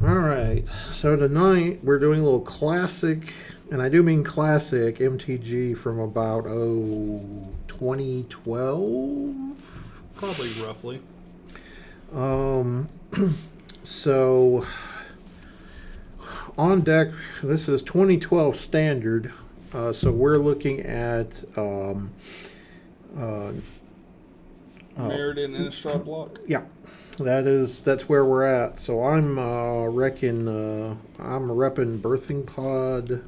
All right. So tonight we're doing a little classic, and I do mean classic MTG from about 2012. Probably roughly. Um, so on deck, this is 2012 standard. So we're looking at uh, Mirrodin Innistrad block. yeah, that's where we're at. So I'm I'm repping Birthing Pod.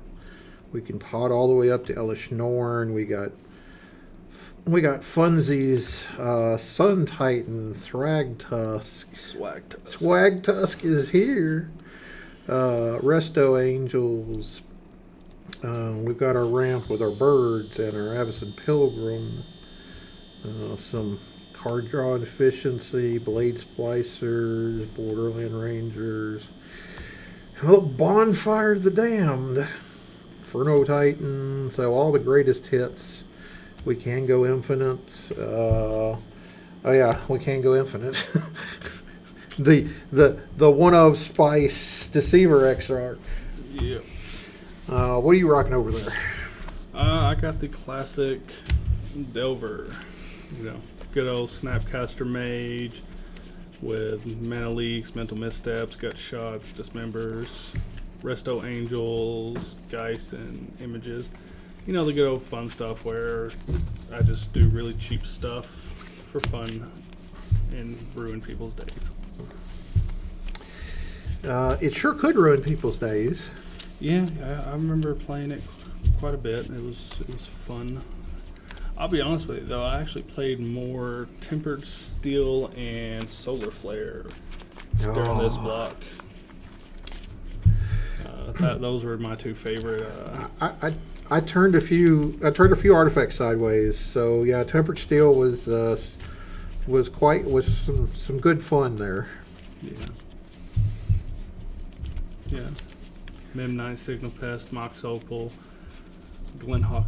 We can pod all the way up to Elish Norn. We got Funsies, Sun Titan, Thragtusk. Swag Tusk is here. Resto Angels. We've got our ramp with our birds and our Avacyn Pilgrim. Some card draw efficiency, Blade Splicers, Borderland Rangers. Oh, Bonfire of the Damned. Inferno Titan. So all the greatest hits. We can go infinite. Oh yeah, we can go infinite. the one of Spice Deceiver Exarch. Yeah. What are you rocking over there? I got the classic Delver. Good old Snapcaster Mage with Mana Leaks, Mental Missteps, Gut Shots, Dismembers, Resto Angels, Geist, and Images. The good old fun stuff where I just do really cheap stuff for fun and ruin people's days. It sure could ruin people's days. Yeah, I remember playing it quite a bit. It was fun. I'll be honest with you, though, I actually played more Tempered Steel and Solar Flare during this block. Those were my two favorite. I turned a few artifacts sideways. So yeah, Tempered Steel was some good fun there. Yeah. Mem9, Signal Pest, Mox Opal, Glenhawk.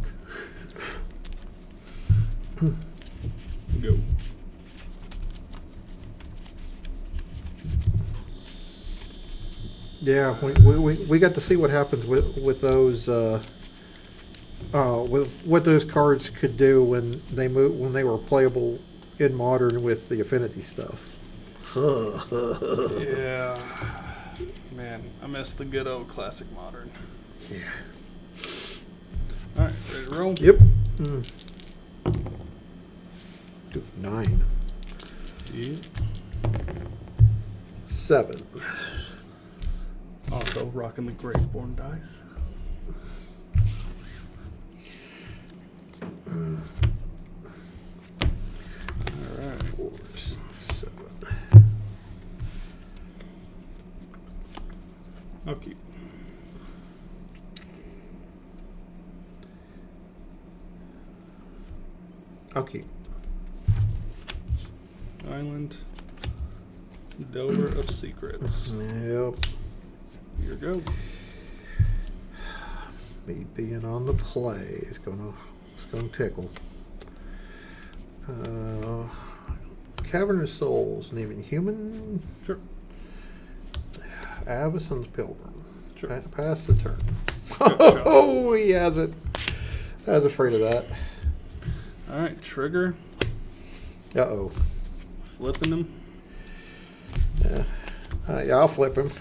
Go. Yeah, we got to see what happens with those with what those cards could do when they were playable in Modern with the affinity stuff. Yeah, man, I miss the good old classic Modern. Yeah. All right, ready to roll? Yep. 9. Yeah. 7. Also rocking the Graveborn dice. All right. 4, 6, 7. I'll keep. I'll keep. Island. Delver of Secrets. Yep. Here we go. Me being on the play is gonna tickle. Cavernous Souls, naming human. Sure. Avacyn's Pilgrim. Sure. Pass the turn. Oh, he has it. I was afraid of that. All right, trigger. Uh-oh. Flipping them. Yeah. Yeah, I'll flip him.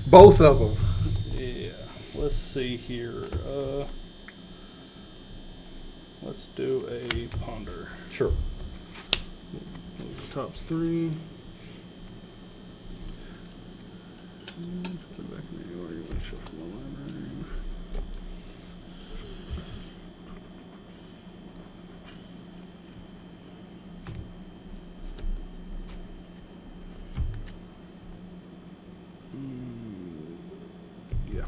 Both of them. Yeah. Let's see here. Let's do a ponder. Sure. Move the top 3. Put it back in the order. You want to shuffle my library. Yeah.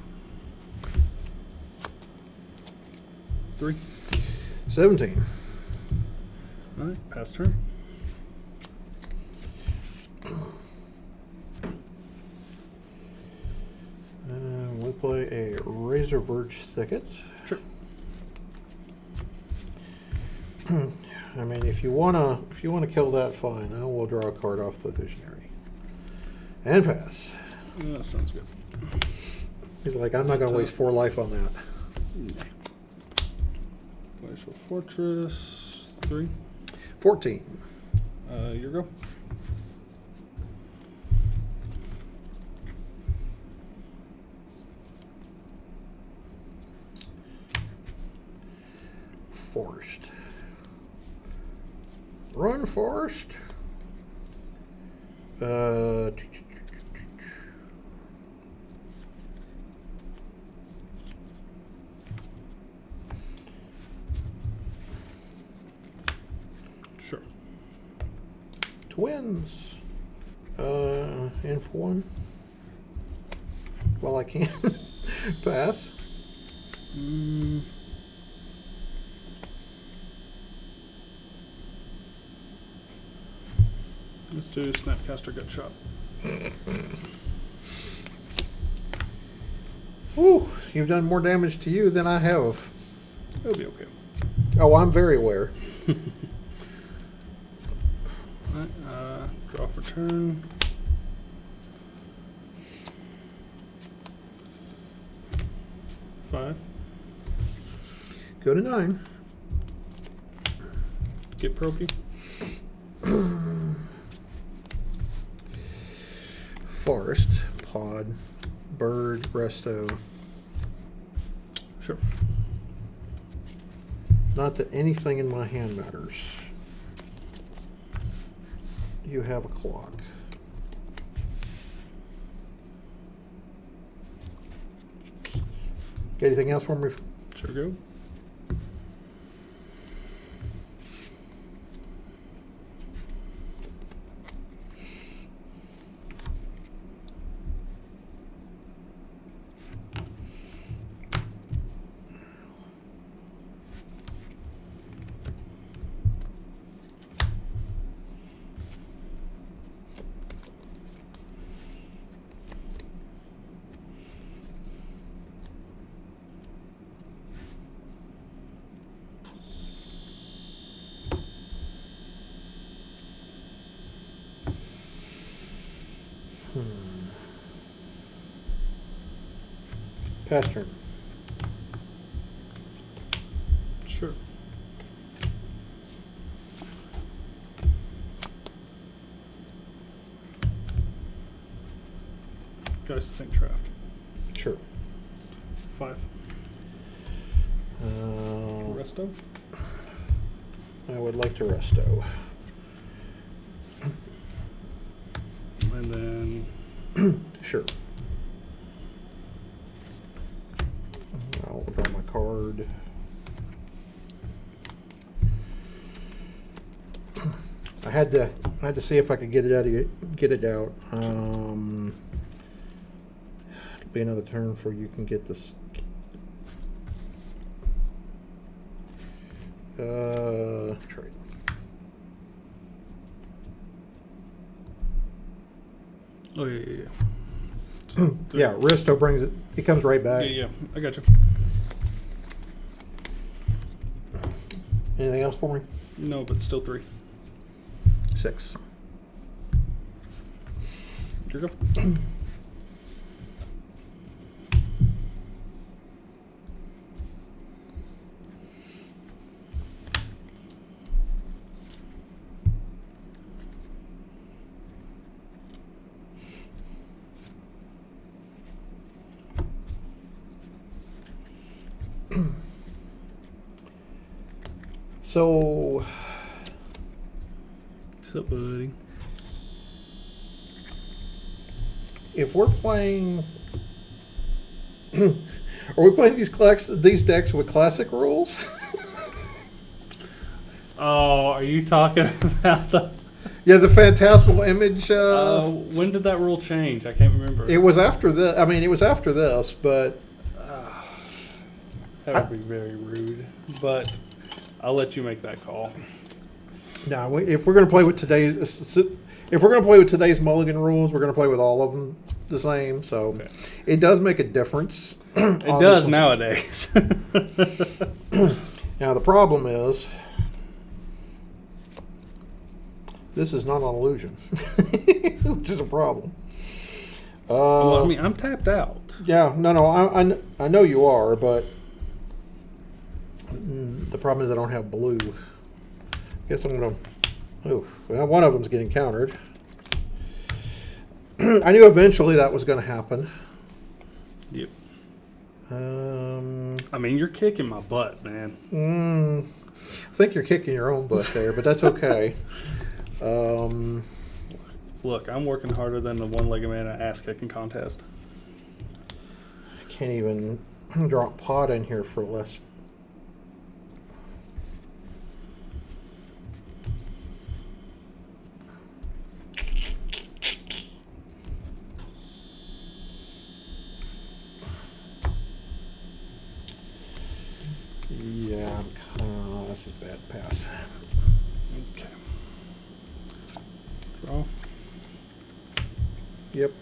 3. 17. All right, pass turn. We play a Razor Verge Thicket. Sure. I mean, if you wanna kill that, fine. I will draw a card off the Visionary. And pass. That sounds good. He's like, I'm not going to waste 4 life on that. Nah. Glacial Fortress 3. 14. Your go. Forest. Run, Forest. Sure. Twins. In for 1. Well, I can. Pass. Let's do Snapcaster Gut Shot. Ooh, you've done more damage to you than I have. It'll be okay. Oh, I'm very aware. Alright, draw for turn. Five. Go to 9. Get Propy. Forest, Pod, Bird, Resto. Sure. Not that anything in my hand matters. You have a clock. Got anything else for me? Sure go. Pass turn. Sure. Guys, Sink Draft. Sure. 5. Resto. I would like to resto. And then Sure. I'll draw my card. I had to see if I could get it out. It'll be another turn before you can get this. Trade. oh yeah. So, Yeah, Risto brings it. He comes right back. Yeah. I got you. Anything else for me? No, but still 3. 6. Here you go. So, What's up, buddy? if we're playing, are we playing these decks with classic rules? Oh, are you talking about the? Yeah, the Phantasmal Image. When did that rule change? I can't remember. It was after the. I mean, it was after this, but That would be very rude, but I'll let you make that call. no. If we're going to play with today's Mulligan rules, we're going to play with all of them the same. So Okay. it does make a difference. It does nowadays. Now the problem is This is not an illusion, which is a problem. Well, I mean, I'm tapped out. Yeah, no, I know you are, but the problem is I don't have blue. Guess I'm gonna. Oh, well, one of them's getting countered. I knew eventually that was going to happen. Yep. I mean, you're kicking my butt, man. I think you're kicking your own butt there, but that's okay. Look, I'm working harder than the one-legged man at ass kicking contest. I can't even drop pot in here for less. Yeah, that's a bad pass. Okay. Draw. Yep.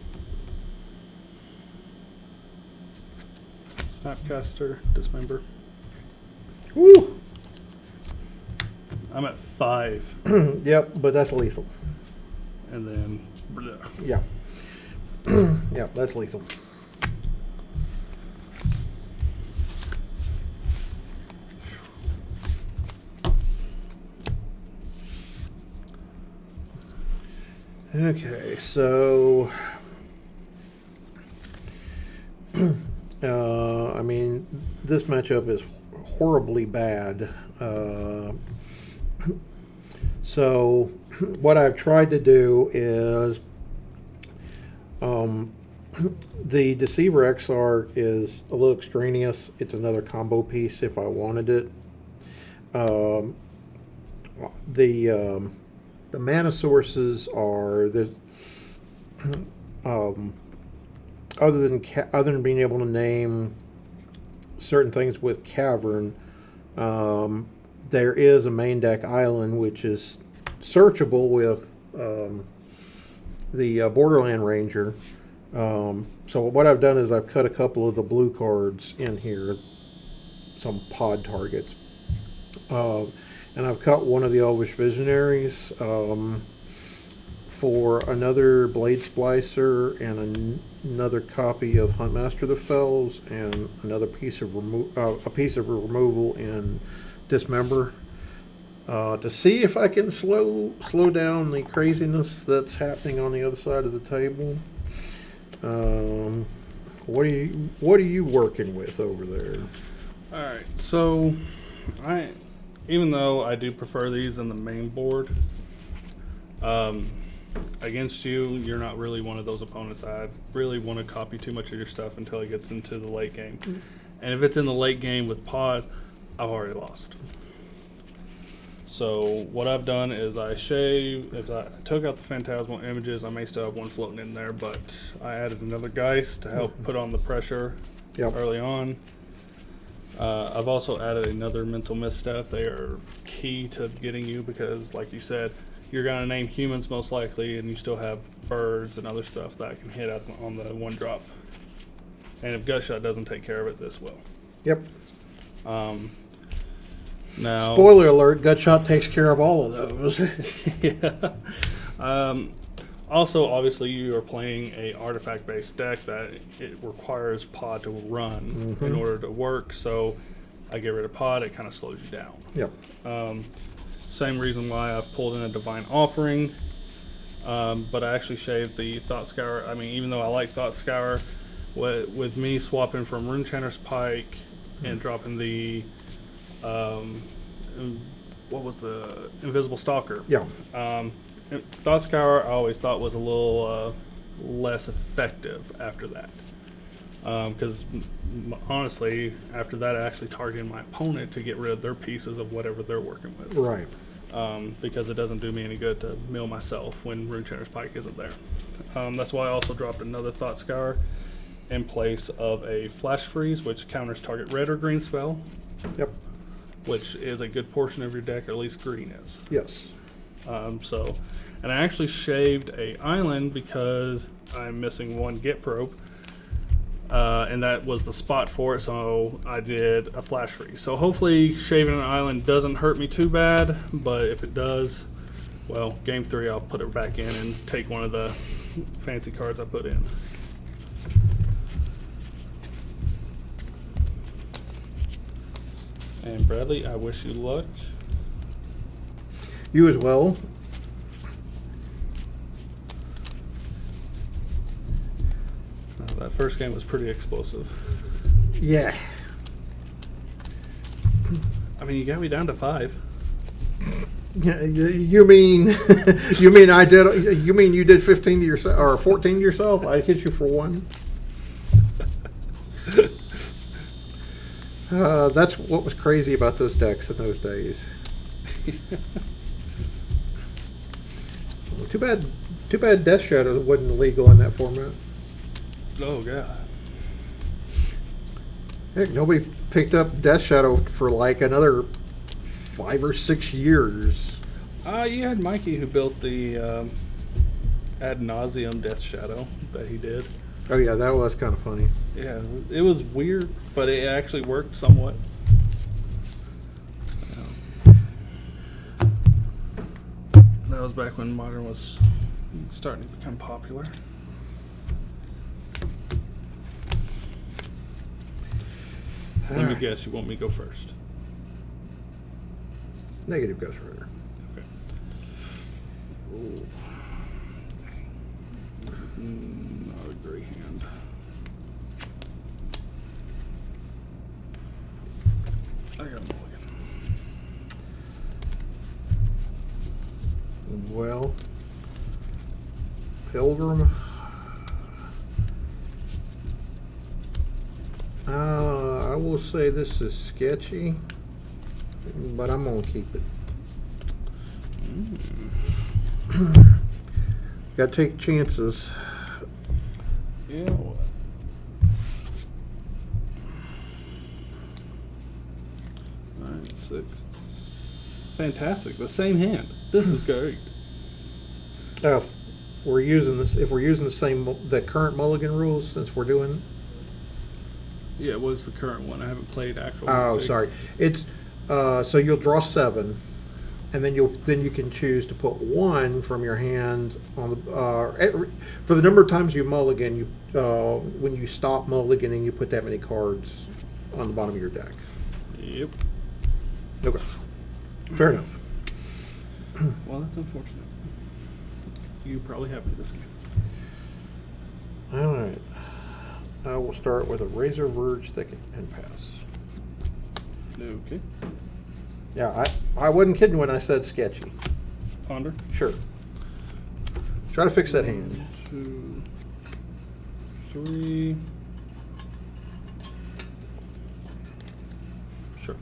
Snapcaster, dismember. Woo! I'm at 5. Yep, but that's lethal. And then, blah. Yeah. Yeah, that's lethal. Okay, so I mean, this matchup is horribly bad. So what I've tried to do is the Deceiver XR is a little extraneous. It's another combo piece if I wanted it. The mana sources are there's other than being able to name certain things with Cavern, there is a main deck island which is searchable with the Borderland Ranger. So what I've done is I've cut a couple of the blue cards in here, some pod targets. And I've cut one of the Elvish Visionaries for another Blade Splicer and another copy of Huntmaster of the Fells and another piece of removal in Dismember to see if I can slow down the craziness that's happening on the other side of the table. What are you working with over there? All right, so even though I do prefer these in the main board, against you, you're not really one of those opponents I really want to copy too much of your stuff until it gets into the late game. And if it's in the late game with pod, I've already lost. So what I've done is if I took out the Phantasmal Images, I may still have one floating in there, but I added another Geist to help put on the pressure early on. I've also added another Mental Misstep. They are key to getting you because, like you said, you're going to name humans most likely, and you still have birds and other stuff that can hit on the one drop. And if Gutshot doesn't take care of it, this will. Yep. Now, spoiler alert, Gutshot takes care of all of those. Yeah. Also, obviously, you are playing a artifact-based deck that it requires pod to run in order to work. So I get rid of pod, it kind of slows you down. Yep. Same reason why I've pulled in a Divine Offering, but I actually shaved the Thought Scour. I mean, even though I like Thought Scour, with me swapping from Runechanter's Pike and dropping the what was the Invisible Stalker? Yeah. Thought Scour I always thought was a little less effective after that. Because honestly, after that, I actually targeted my opponent to get rid of their pieces of whatever they're working with. Right. Because it doesn't do me any good to mill myself when Runechanter's Pike isn't there. That's why I also dropped another Thought Scour in place of a Flash Freeze, which counters target red or green spell. Yep. Which is a good portion of your deck, or at least green is. Yes. And I actually shaved a island because I'm missing one Get Probe, and that was the spot for it, so I did a Flash Freeze. So hopefully shaving an island doesn't hurt me too bad, but if it does, Well, game 3, I'll put it back in and take one of the fancy cards I put in. And Bradley, I wish you luck. You as well. That first game was pretty explosive. Yeah. I mean, you got me down to 5. Yeah, you mean you mean I did? You mean you did 15 to yourself or 14 to yourself? I hit you for 1. That's what was crazy about those decks in those days. Too bad Death Shadow wasn't legal in that format. Oh god. Heck, nobody picked up Death Shadow for like another 5 or 6 years. You had Mikey who built the ad nauseum Death Shadow that he did. Oh yeah, that was kind of funny. Yeah, it was weird, but it actually worked somewhat. That was back when Modern was starting to become popular. Let me guess, you want me to go first? Negative Ghost Rider. Okay. Ooh. This is not a great hand. I got a mulligan. Well, Pilgrim. I will say this is sketchy, but I'm gonna keep it. Gotta take chances. Yeah. What? Alright, 6. Fantastic. The same hand. This is great. If we're using this, if we're using the current mulligan rules, since we're doing. Yeah, it was the current one. I haven't played actual. Oh, Magic. sorry. It's so you'll draw 7, and then you can choose to put 1 from your hand on the for the number of times you mulligan. You when you stop mulliganing, you put that many cards on the bottom of your deck. Yep. Okay. Fair enough. Well, that's unfortunate. You probably have me this game. All right. I will start with a Razor Verge Thicket and pass. Okay. Yeah, I wasn't kidding when I said sketchy. Ponder. Sure. Try to fix that hand. 1, 2, 3. Sure.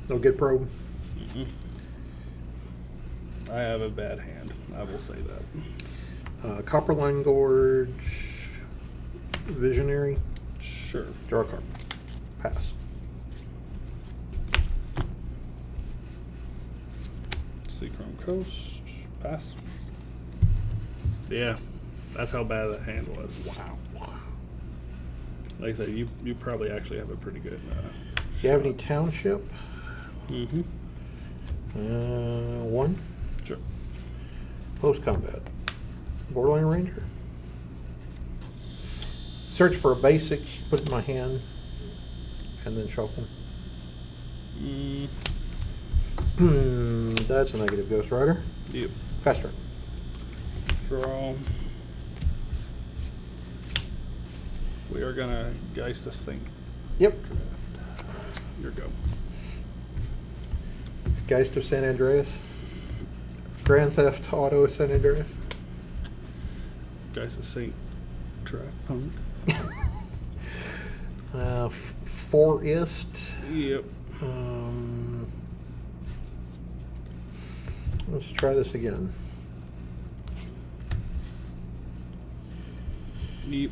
No good probe. Mm-mm. I have a bad hand. I will say that. Copperline Gorge. Visionary. Sure. Draw a card. Pass. Seachrome Coast. Pass. Yeah, that's how bad that hand was. Wow. Like I said, you probably actually have a pretty good. Do you have any Township? Mm-hmm. 1. Sure. Post combat. Borderline Ranger. Search for a basic, put it in my hand, and then shuffle. That's a negative Ghost Rider. Yep. Pass turn. Draw. We are gonna Geist this thing. Yep. Your go. Geist of San Andreas. Grand Theft Auto San Andreas. Geist of Saint Track Punk. 4ist. Yep. Let's try this again. Yep.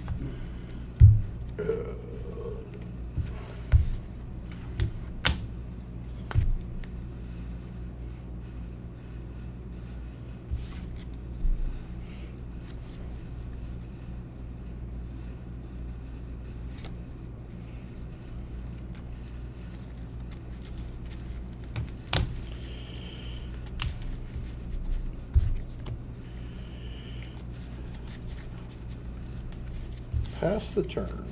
Pass the turn.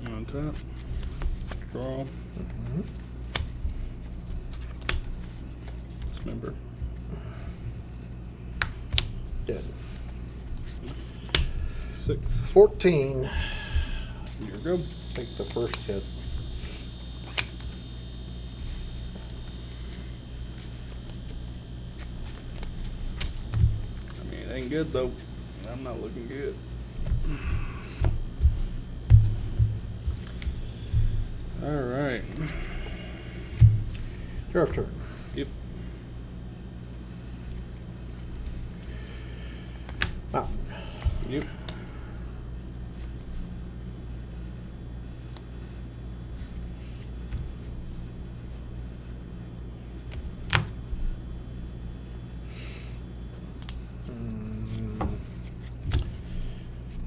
On top. Draw. Dismember. Dead. 6. 14. You're good. Take the first hit. I mean, it ain't good though. I'm not looking good. All right. Your turn. Yep. Mountain. Yep.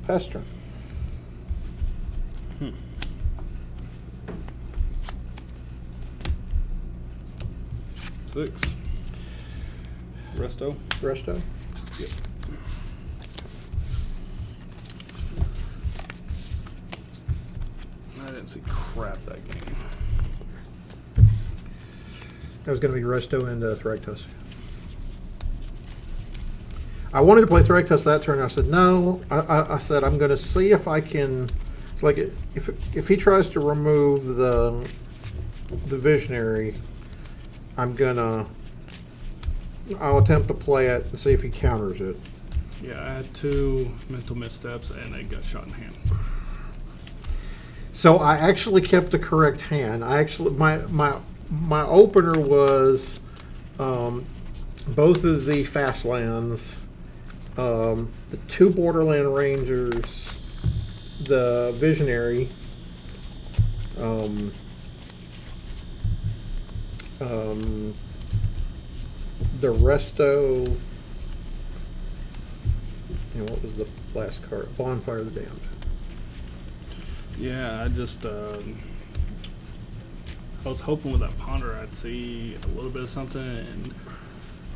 Pass turn. 6. Resto. Resto. Yep. I didn't see crap that game. That was going to be Resto and Thragtusk. I wanted to play Thragtusk that turn. I said no. I said I'm going to see if I can. It's like if he tries to remove the Visionary, I'll attempt to play it and see if he counters it. Yeah, I had 2 mental missteps and a gut shot in hand. So I actually kept the correct hand. I actually my opener was both of the fast lands, the 2 Borderland Rangers, the Visionary, the Resto, and what was the last card? Bonfire of the Damned. Yeah, I just I was hoping with that ponder I'd see a little bit of something, and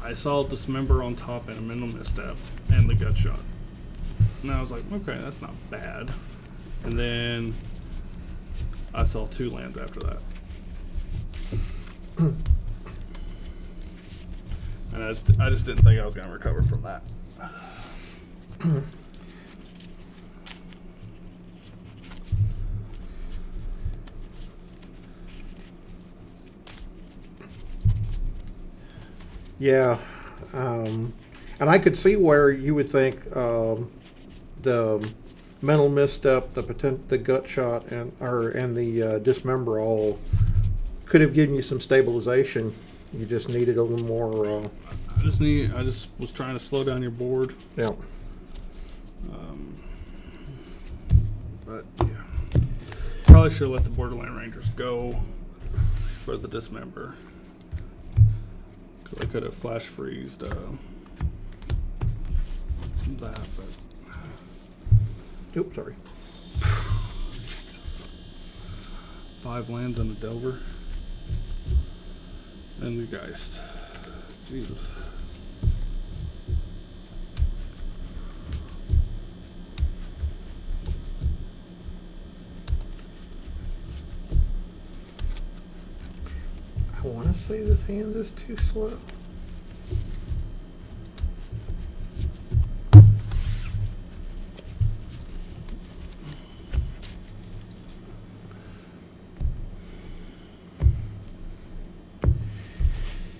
I saw Dismember on top and a mental misstep and the gut shot. And I was like, okay, that's not bad. And then I saw 2 lands after that. And I just didn't think I was going to recover from that. Yeah, and I could see where you would think the mental misstep, the gut shot, and the dismember all could have given you some stabilization. You just needed a little more. I just was trying to slow down your board. Yeah. But yeah, probably should have let the Borderland Rangers go for the dismember. Because I could have flash freezed that, but. Oops, sorry. Jesus. 5 lands on the Delver. And the Geist. Jesus. I want to say this hand is too slow.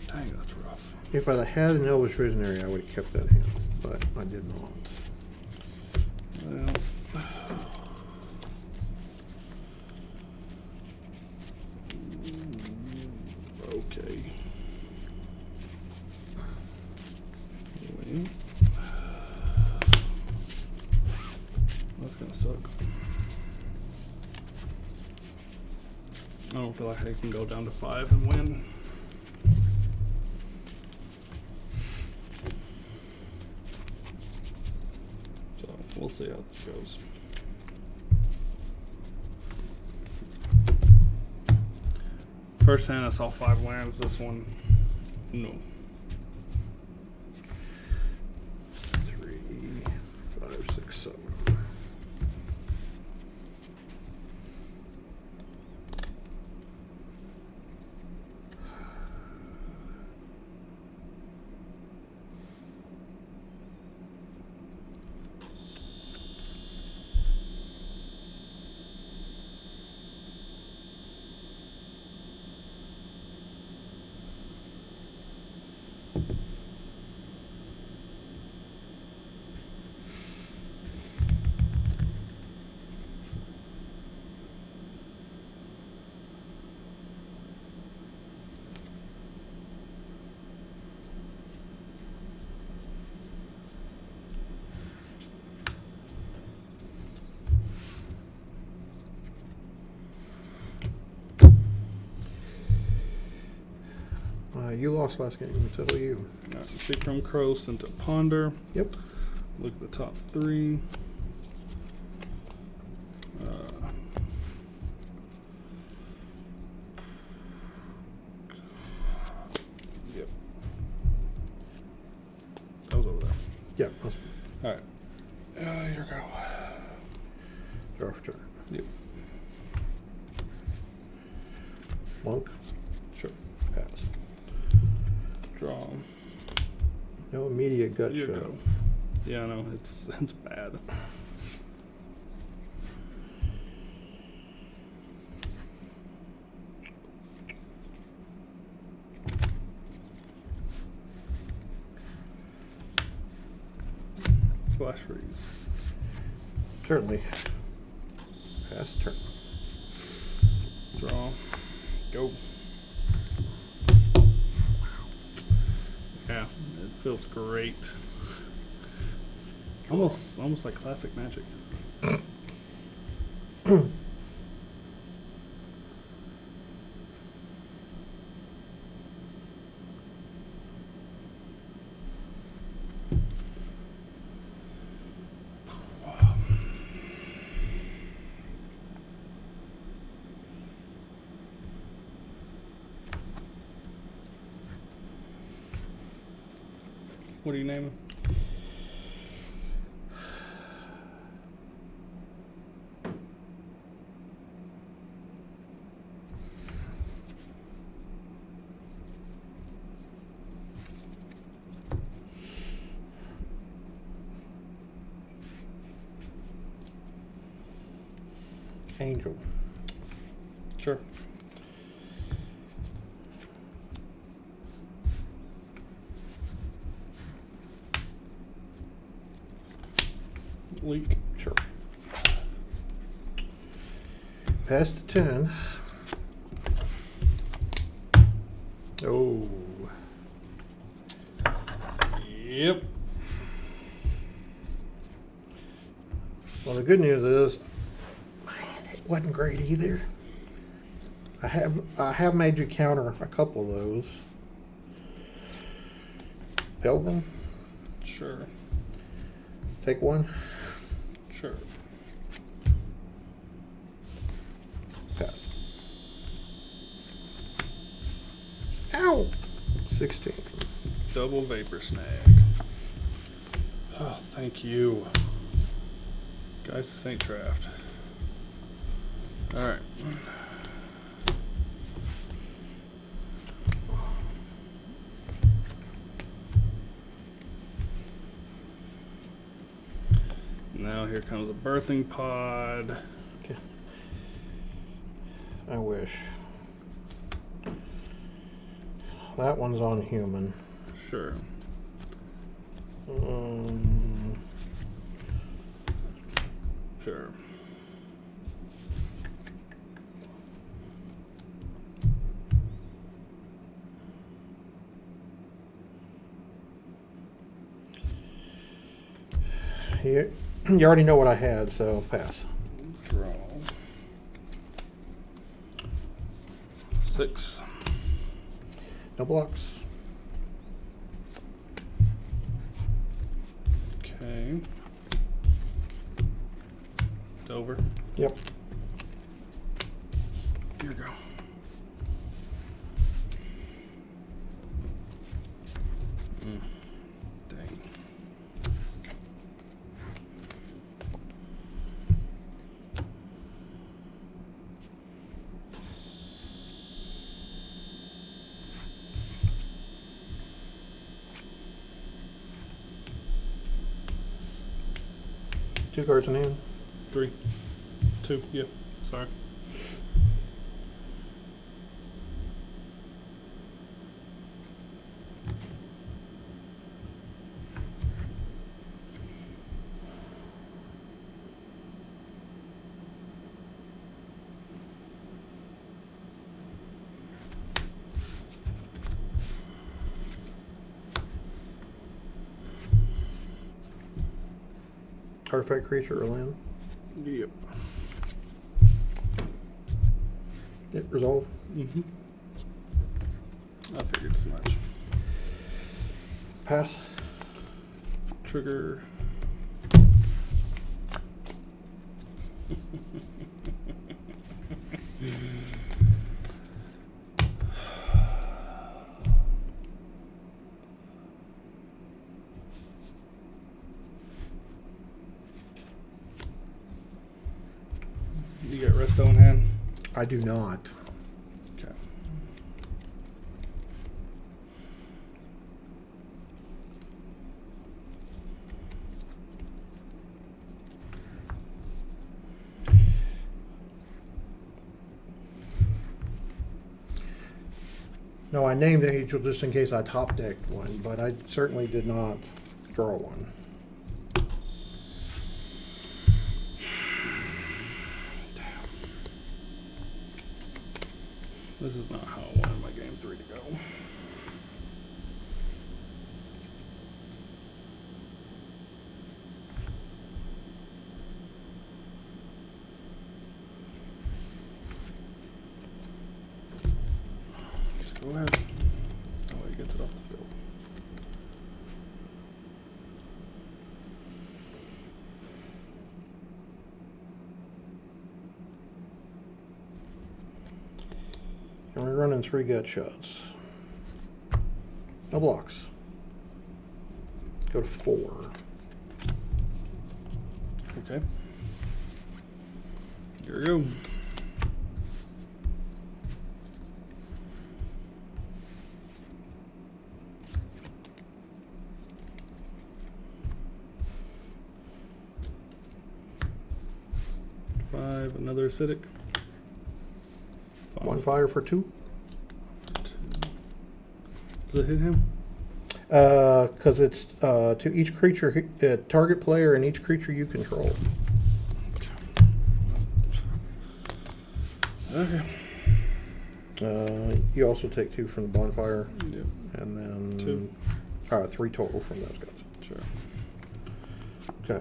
Dang, that's rough. If I'd had an Elvish Visionary, I would have kept that hand, but I did not. Well. Okay. Wait. That's gonna suck. I don't feel like I can go down to 5 and win. So we'll see how this goes. First hand I saw 5 lands, this one, no. 3, 5, 6, 7. You lost last game, I tell you. Alright, Seek from Crows into Ponder. Yep. Look at the top 3. Yep. That was over there. Yep. Alright. Here we go. Draw for turn. Yep. Monk. Sure. Pass. Draw. No immediate gut Here we shot. go. Yeah, I know. It's bad. Flash freeze. Certainly. Pass turn. Draw. Go. Yeah, it feels great. Almost like classic Magic. What are you naming? Angel. Sure. Leak. Sure. Pass to 10. Oh. Yep. Well, the good news is, man, it wasn't great either. I have made you counter a couple of those. Pilgrim, Sure. take one. Sure. Pass. Ow! 16. Double Vapor Snag. Oh, thank you. Guys, this ain't draft. Alright. Now here comes a birthing pod. Okay. I wish. That one's on human. Sure. Sure. You already know what I had, so pass. Draw. 6. No blocks. Okay. Dover. Yep. Here we go. Dang. Two cards in hand. 3. 2. Yep. Sorry. Artifact, creature, or land. Yep. It resolve. Mm-hmm. I figured as much. Pass. Trigger. You got resto in hand? I do not. Okay. No, I named Angel just in case I top decked one, but I certainly did not draw one. This is not how I wanted my game 3 to go. Just go ahead. That way he gets it off the field. And we're running 3 gut shots. No blocks. Go to 4. Okay. Here we go. Five, another acidic. 1 fire for 2. Does it hit him? Because it's to each creature, target player and each creature you control. Okay. You also take 2 from the bonfire. Yep. And then 2. 3 total from those guys. Sure. Okay.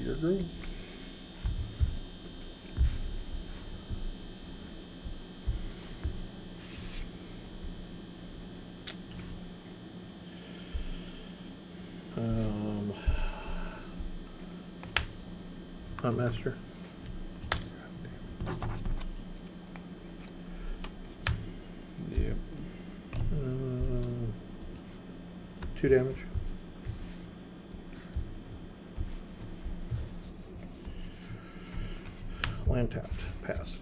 Your girl. Master. Yep. 2 damage. Land tapped. Passed.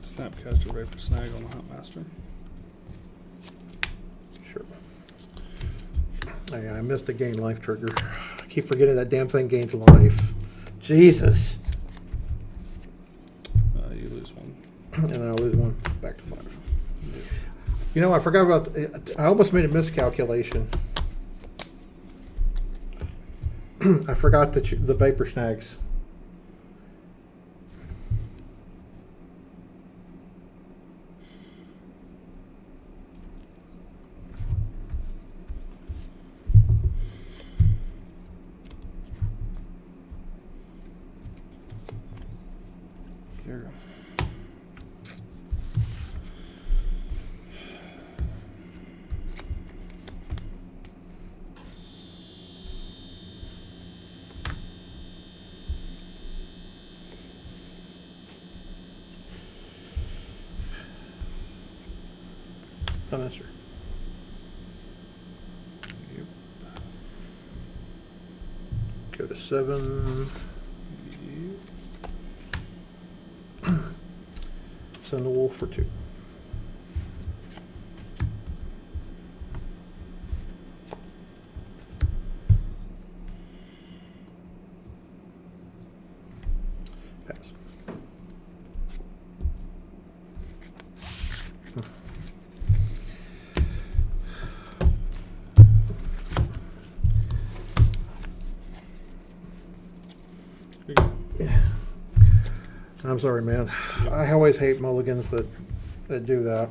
Snapcaster ready for snag on the Hunt Master. Sure. I missed a gain life trigger. I keep forgetting that damn thing gains life. Jesus. You lose 1. And then I lose 1. Back to 5. You know, I forgot about. I almost made a miscalculation. I forgot that the vapor snags. Here we go. Master. Yep. Go to 7. Yep. Send the wolf for 2. Pass. Here we go. Yeah. I'm sorry, man. I always hate mulligans that do that.